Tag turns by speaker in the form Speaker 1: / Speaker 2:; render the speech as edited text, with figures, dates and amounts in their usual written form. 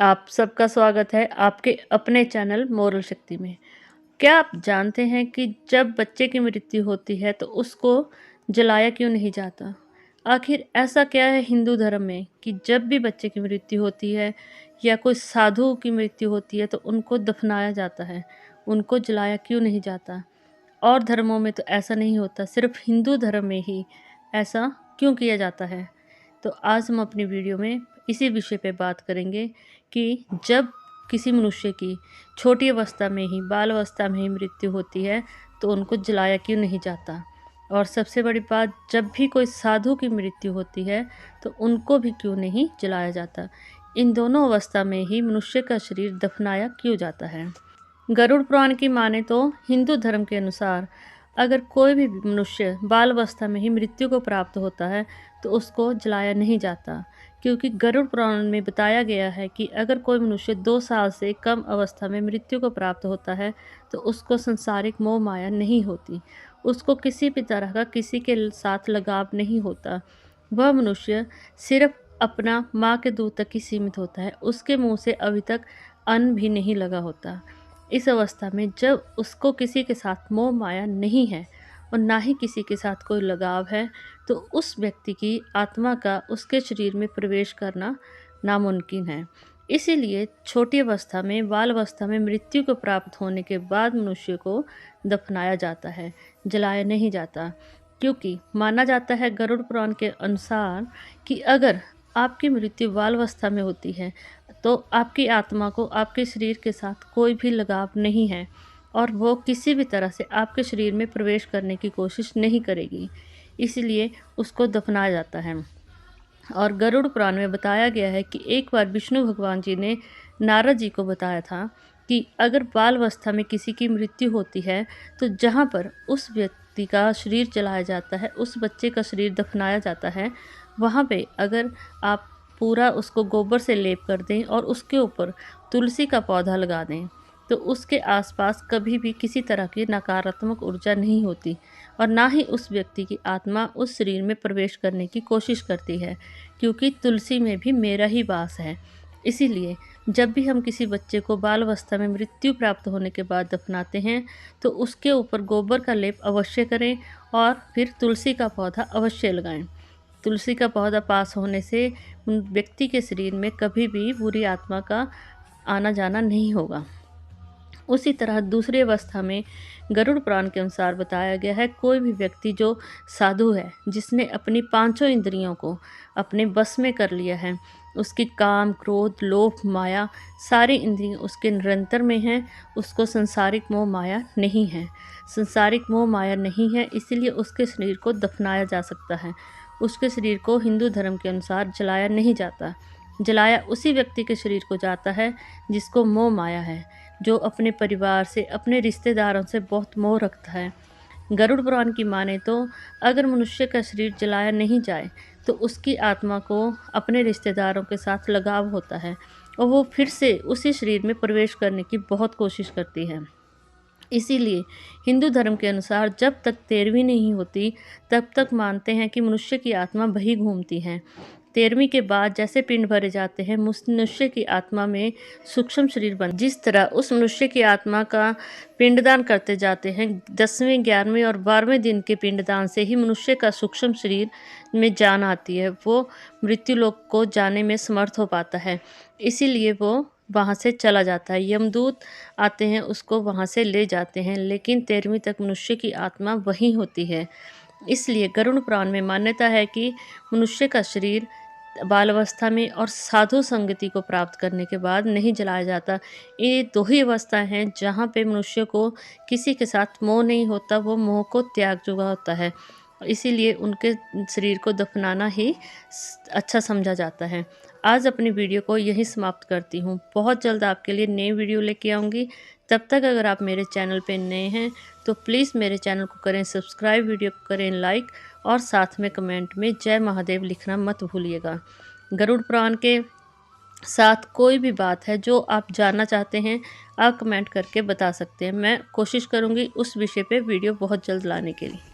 Speaker 1: आप सबका स्वागत है आपके अपने चैनल मोरल शक्ति में। क्या आप जानते हैं कि जब बच्चे की मृत्यु होती है तो उसको जलाया क्यों नहीं जाता? आखिर ऐसा क्या है हिंदू धर्म में कि जब भी बच्चे की मृत्यु होती है या कोई साधु की मृत्यु होती है तो उनको दफनाया जाता है, उनको जलाया क्यों नहीं जाता? और धर्मों में तो ऐसा नहीं होता, सिर्फ हिंदू धर्म में ही ऐसा क्यों किया जाता है? तो आज हम अपनी वीडियो में इसी विषय पे बात करेंगे कि जब किसी मनुष्य की छोटी अवस्था में ही, बाल अवस्था में ही मृत्यु होती है तो उनको जलाया क्यों नहीं जाता। और सबसे बड़ी बात, जब भी कोई साधु की मृत्यु होती है तो उनको भी क्यों नहीं जलाया जाता। इन दोनों अवस्था में ही मनुष्य का शरीर दफनाया क्यों जाता है। गरुड़ पुराण की माने तो हिंदू धर्म के अनुसार अगर कोई भी मनुष्य बाल अवस्था में ही मृत्यु को प्राप्त होता है तो उसको जलाया नहीं जाता, क्योंकि गरुड़ पुराण में बताया गया है कि अगर कोई मनुष्य 2 साल से कम अवस्था में मृत्यु को प्राप्त होता है तो उसको संसारिक मोह माया नहीं होती, उसको किसी भी तरह का किसी के साथ लगाव नहीं होता। वह मनुष्य सिर्फ अपना माँ के दूध तक ही सीमित होता है, उसके मुंह से अभी तक अन्न भी नहीं लगा होता। इस अवस्था में जब उसको किसी के साथ मोह माया नहीं है और ना ही किसी के साथ कोई लगाव है तो उस व्यक्ति की आत्मा का उसके शरीर में प्रवेश करना नामुमकिन है। इसीलिए छोटी अवस्था में, बाल अवस्था में मृत्यु को प्राप्त होने के बाद मनुष्य को दफनाया जाता है, जलाया नहीं जाता। क्योंकि माना जाता है गरुड़ पुराण के अनुसार कि अगर आपकी मृत्यु बाल अवस्था में होती है तो आपकी आत्मा को आपके शरीर के साथ कोई भी लगाव नहीं है और वो किसी भी तरह से आपके शरीर में प्रवेश करने की कोशिश नहीं करेगी, इसलिए उसको दफनाया जाता है। और गरुड़ पुराण में बताया गया है कि एक बार विष्णु भगवान जी ने नारद जी को बताया था कि अगर बाल अवस्था में किसी की मृत्यु होती है तो जहाँ पर उस व्यक्ति का शरीर जलाया जाता है, उस बच्चे का शरीर दफनाया जाता है, वहाँ पे अगर आप पूरा उसको गोबर से लेप कर दें और उसके ऊपर तुलसी का पौधा लगा दें तो उसके आसपास कभी भी किसी तरह की नकारात्मक ऊर्जा नहीं होती और ना ही उस व्यक्ति की आत्मा उस शरीर में प्रवेश करने की कोशिश करती है, क्योंकि तुलसी में भी मेरा ही वास है। इसीलिए जब भी हम किसी बच्चे को बाल अवस्था में मृत्यु प्राप्त होने के बाद दफनाते हैं तो उसके ऊपर गोबर का लेप अवश्य करें और फिर तुलसी का पौधा अवश्य लगाएं। तुलसी का पौधा पास होने से उन व्यक्ति के शरीर में कभी भी बुरी आत्मा का आना जाना नहीं होगा। उसी तरह दूसरी अवस्था में गरुड़ पुराण के अनुसार बताया गया है, कोई भी व्यक्ति जो साधु है, जिसने अपनी 5 इंद्रियों को अपने बस में कर लिया है, उसकी काम, क्रोध, लोभ, माया सारी इंद्रियां उसके निरंतर में हैं, उसको संसारिक मोह माया नहीं है। संसारिक मोह माया नहीं है, इसीलिए उसके शरीर को दफनाया जा सकता है। उसके शरीर को हिंदू धर्म के अनुसार जलाया नहीं जाता। जलाया उसी व्यक्ति के शरीर को जाता है जिसको मोह माया है, जो अपने परिवार से, अपने रिश्तेदारों से बहुत मोह रखता है। गरुड़ पुराण की माने तो अगर मनुष्य का शरीर जलाया नहीं जाए तो उसकी आत्मा को अपने रिश्तेदारों के साथ लगाव होता है और वो फिर से उसी शरीर में प्रवेश करने की बहुत कोशिश करती है। इसीलिए हिंदू धर्म के अनुसार जब तक 13वीं नहीं होती तब तक मानते हैं कि मनुष्य की आत्मा वही घूमती है। 13वीं के बाद जैसे पिंड भरे जाते हैं, मनुष्य की आत्मा में सूक्ष्म शरीर बन, जिस तरह उस मनुष्य की आत्मा का पिंडदान करते जाते हैं, 10वें, 11वें और 12वें दिन के पिंडदान से ही मनुष्य का सूक्ष्म शरीर में जान आती है, वो मृत्यु लोक को जाने में समर्थ हो पाता है। इसीलिए वो वहाँ से चला जाता है, यमदूत आते हैं उसको वहाँ से ले जाते हैं, लेकिन 13वीं तक मनुष्य की आत्मा वहीं होती है। इसलिए गरुड़ पुराण में मान्यता है कि मनुष्य का शरीर बाल अवस्था में और साधु संगति को प्राप्त करने के बाद नहीं जलाया जाता। ये 2 ही अवस्थाएं हैं जहाँ पे मनुष्य को किसी के साथ मोह नहीं होता, वो मोह को त्याग चुका होता है, इसीलिए उनके शरीर को दफनाना ही अच्छा समझा जाता है। आज अपनी वीडियो को यहीं समाप्त करती हूँ। बहुत जल्द आपके लिए नई वीडियो लेके आऊँगी। तब तक अगर आप मेरे चैनल पे नए हैं तो प्लीज़ मेरे चैनल को करें सब्सक्राइब, वीडियो को करें लाइक और साथ में कमेंट में जय महादेव लिखना मत भूलिएगा। गरुड़ पुराण के साथ कोई भी बात है जो आप जानना चाहते हैं, आप कमेंट करके बता सकते हैं। मैं कोशिश करूँगी उस विषय पे वीडियो बहुत जल्द लाने के लिए।